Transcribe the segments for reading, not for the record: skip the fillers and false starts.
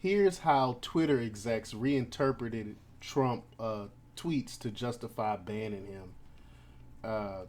Here's how Twitter execs reinterpreted Trump tweets to justify banning him. Uh,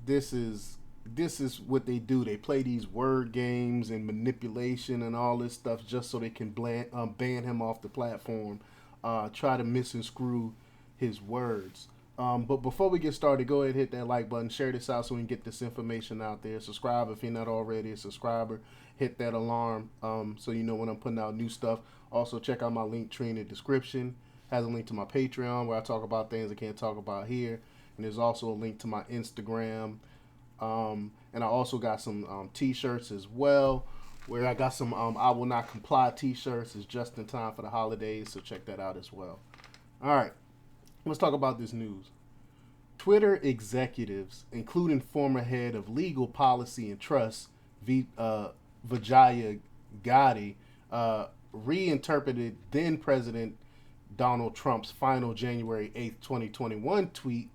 this is this is what they do. They play these word games and manipulation and all this stuff just so they can ban him off the platform. Try to misconstrue his words. But before we get started, go ahead and hit that like button, share this out so we can get this information out there. Subscribe if you're not already a subscriber. Hit that alarm so you know when I'm putting out new stuff. Also, check out my link tree in the description. Has a link to my Patreon where I talk about things I can't talk about here. And there's also a link to my Instagram. And I also got some t-shirts as well where I got some I will not comply t-shirts. It's just in time for the holidays, so check that out as well. All right, let's talk about this news. Twitter executives, including former head of legal policy and trust, Vijaya Gotti, reinterpreted then President Donald Trump's final January 8th, 2021 tweet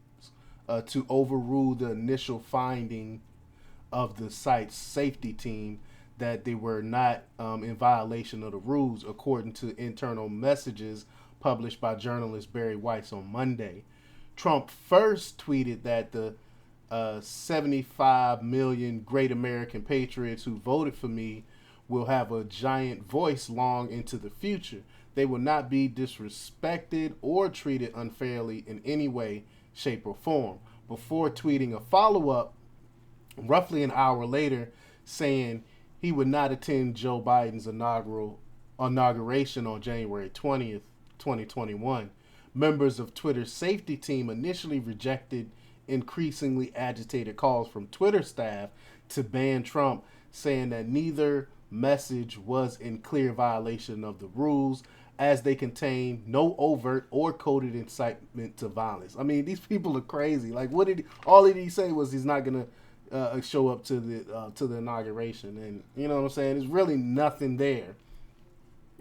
to overrule the initial finding of the site's safety team that they were not in violation of the rules, according to internal messages published by journalist Barry Weiss on Monday. Trump first tweeted that the 75 million great American patriots who voted for me will have a giant voice long into the future. They will not be disrespected or treated unfairly in any way, shape, or form. Before tweeting a follow up roughly an hour later saying he would not attend Joe Biden's inauguration on January 20th, 2021. Members of Twitter's safety team initially rejected increasingly agitated calls from Twitter staff to ban Trump, saying that neither message was in clear violation of the rules as they contain no overt or coded incitement to violence. I mean, these people are crazy. Like, what did all did he say was he's not gonna show up to the inauguration, and you know what I'm saying? There's really nothing there.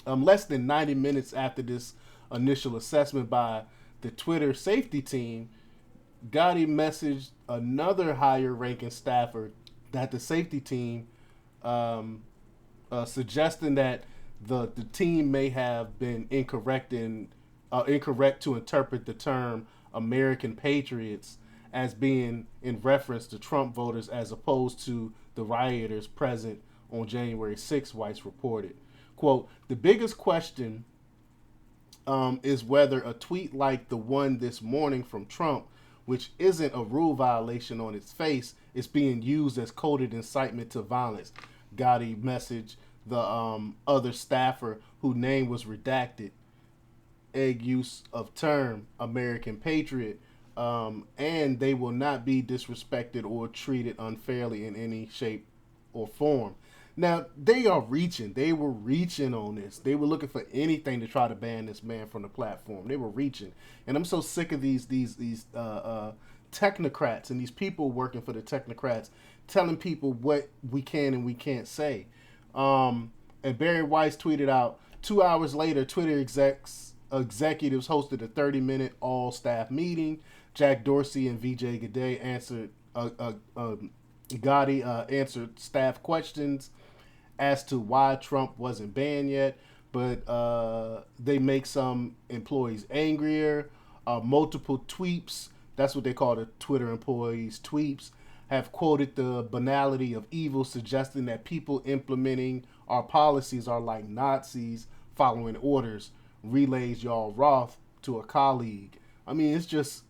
Less than 90 minutes after this initial assessment by the Twitter safety team, Gotti messaged another higher-ranking staffer that the safety team suggesting that the team may have been incorrect to interpret the term American patriots as being in reference to Trump voters as opposed to the rioters present on January 6th, Weiss reported. Quote, the biggest question is whether a tweet like the one this morning from Trump, which isn't a rule violation on its face, is being used as coded incitement to violence. Gotti messaged the other staffer whose name was redacted. Egg use of term American patriot, and they will not be disrespected or treated unfairly in any shape or form. Now they are reaching. They were reaching on this. They were looking for anything to try to ban this man from the platform. They were reaching, and I'm so sick of these technocrats and these people working for the technocrats telling people what we can and we can't say. And Barry Weiss tweeted out 2 hours later, Twitter executives hosted a 30-minute all-staff meeting. Jack Dorsey and VJ Gade answered Gotti answered staff questions as to why Trump wasn't banned yet, but they make some employees angrier. Multiple tweets, that's what they call the Twitter employees, tweets, have quoted the banality of evil, suggesting that people implementing our policies are like Nazis following orders, relays y'all Roth to a colleague. I mean, it's just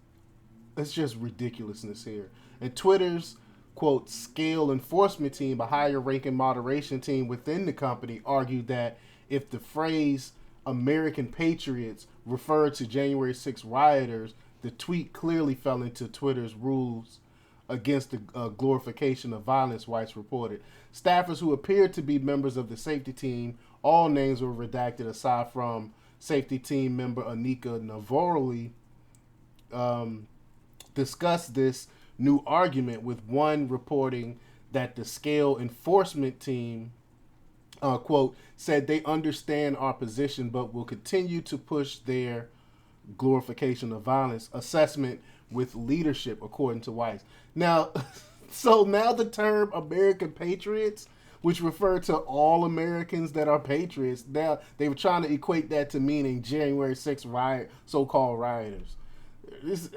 ridiculousness here. And Twitter's quote scale enforcement team, a higher ranking moderation team within the company, argued that if the phrase American patriots referred to January 6 rioters, the tweet clearly fell into Twitter's rules against the glorification of violence, Weiss reported. Staffers who appeared to be members of the safety team, all names were redacted aside from safety team member Anika Navorli, discussed this new argument, with one reporting that the scale enforcement team, quote, said they understand our position but will continue to push their glorification of violence assessment with leadership, according to Weiss. Now, so now the term American patriots which referred to all Americans that are patriots. Now they were trying to equate that to meaning January 6th riot, so-called rioters.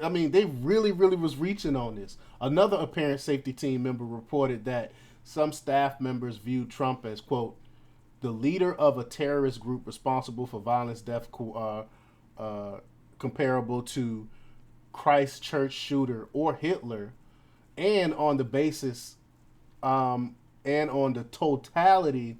I mean, they really, really was reaching on this. Another apparent safety team member reported that some staff members viewed Trump as, quote, the leader of a terrorist group responsible for violence, death, comparable to Christchurch shooter or Hitler, and on the basis and on the totality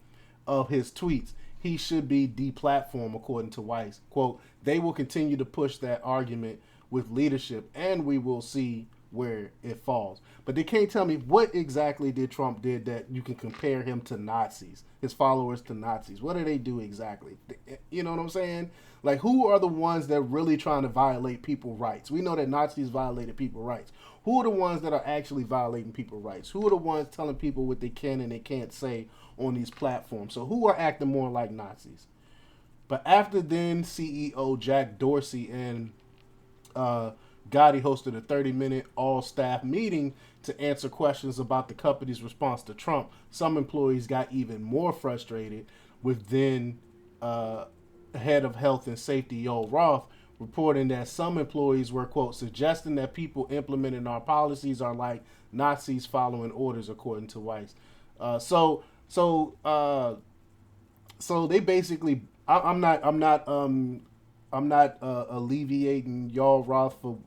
of his tweets, he should be deplatformed, according to Weiss. Quote, they will continue to push that argument with leadership, and we will see where it falls. But they can't tell me what exactly did Trump did that you can compare him to Nazis, his followers to Nazis. What do they do exactly? You know what I'm saying? Like, who are the ones that are really trying to violate people's rights? We know that Nazis violated people's rights. Who are the ones that are actually violating people's rights? Who are the ones telling people what they can and they can't say on these platforms? So who are acting more like Nazis? But after then, CEO Jack Dorsey and Gotti hosted a 30-minute all-staff meeting to answer questions about the company's response to Trump. Some employees got even more frustrated with then head of health and safety, Yoel Roth, reporting that some employees were, quote, suggesting that people implementing our policies are like Nazis following orders, according to Weiss. So they basically, I'm not alleviating Yoel Roth for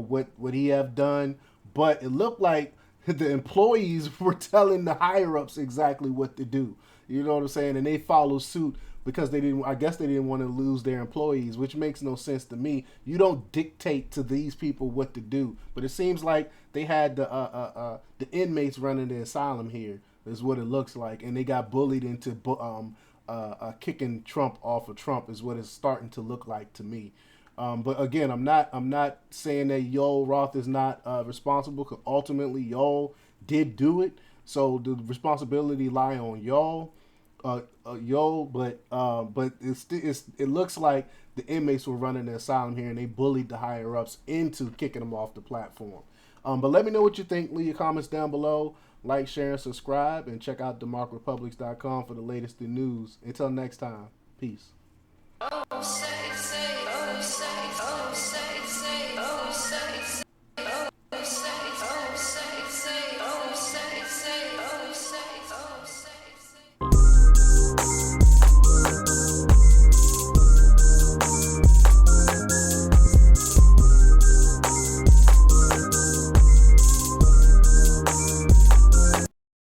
what he have done, but it looked like the employees were telling the higher ups exactly what to do. You know what I'm saying? And they followed suit because they didn't. I guess they didn't want to lose their employees, which makes no sense to me. You don't dictate to these people what to do, but it seems like they had the inmates running the asylum here. Is what it looks like, and they got bullied into kicking Trump off of Trump. Is what it's starting to look like to me. But again, I'm not saying that Yoel Roth is not responsible, because ultimately Yoel did do it. So the responsibility lie on Yoel. But it looks like the inmates were running the asylum here, and they bullied the higher ups into kicking them off the platform. But let me know what you think. Leave your comments down below. Like, share, and subscribe, and check out themarkrepublics.com for the latest in news. Until next time, peace.